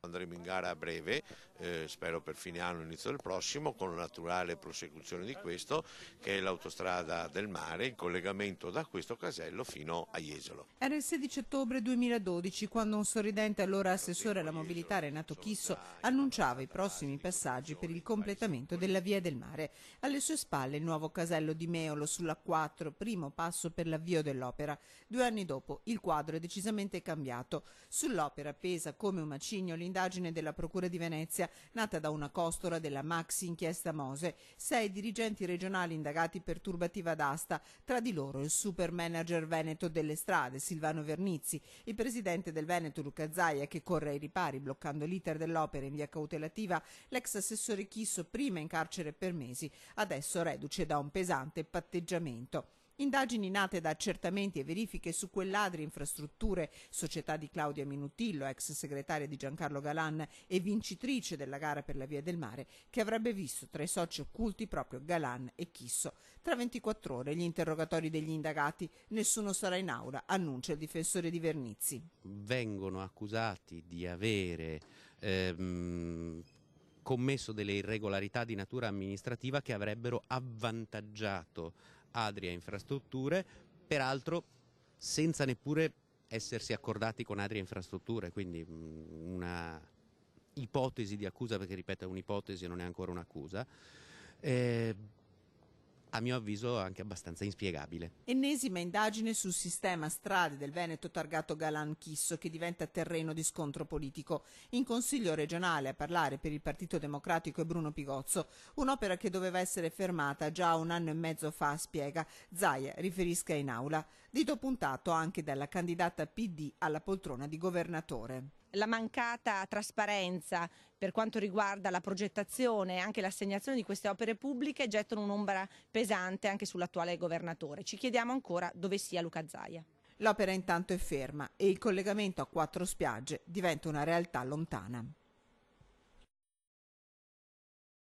Andremo in gara a breve, spero per fine anno, inizio del prossimo, con la naturale prosecuzione di questo, che è l'autostrada del mare, in collegamento da questo casello fino a Jesolo. Era il 16 ottobre 2012 quando un sorridente allora assessore alla mobilità Renato Chisso annunciava i prossimi passaggi per il completamento della Via del Mare. Alle sue spalle il nuovo casello di Meolo sulla A4, primo passo per l'avvio dell'opera. 2 anni dopo il quadro è decisamente cambiato. Sull'opera pesa come un macigno l'indagine della Procura di Venezia, nata da una costola della maxi inchiesta Mose. 6 dirigenti regionali indagati per turbativa d'asta, tra di loro il super manager veneto delle strade Silvano Vernizzi, il presidente del Veneto Luca Zaia, che corre ai ripari bloccando l'iter dell'opera in via cautelativa, l'ex assessore Chisso, prima in carcere per mesi, adesso reduce da un pesante patteggiamento. Indagini nate da accertamenti e verifiche su quell'Adria Infrastrutture, società di Claudia Minutillo, ex segretaria di Giancarlo Galan e vincitrice della gara per la Via del Mare, che avrebbe visto tra i soci occulti proprio Galan e Chisso. Tra 24 ore gli interrogatori degli indagati, nessuno sarà in aula, annuncia il difensore di Vernizzi. Vengono accusati di avere commesso delle irregolarità di natura amministrativa che avrebbero avvantaggiato Adria Infrastrutture, peraltro senza neppure essersi accordati con Adria Infrastrutture, quindi una ipotesi di accusa, perché ripeto è un'ipotesi e non è ancora un'accusa, a mio avviso anche abbastanza inspiegabile. Ennesima indagine sul sistema strade del Veneto targato Galan-Chisso, che diventa terreno di scontro politico. In Consiglio regionale a parlare per il Partito Democratico è Bruno Pigozzo. Un'opera che doveva essere fermata già 1 anno e mezzo fa, spiega. Zaia riferisca in aula. Dito puntato anche dalla candidata PD alla poltrona di governatore. La mancata trasparenza per quanto riguarda la progettazione e anche l'assegnazione di queste opere pubbliche gettano un'ombra pesante anche sull'attuale governatore. Ci chiediamo ancora dove sia Luca Zaia. L'opera intanto è ferma e il collegamento a 4 spiagge diventa una realtà lontana.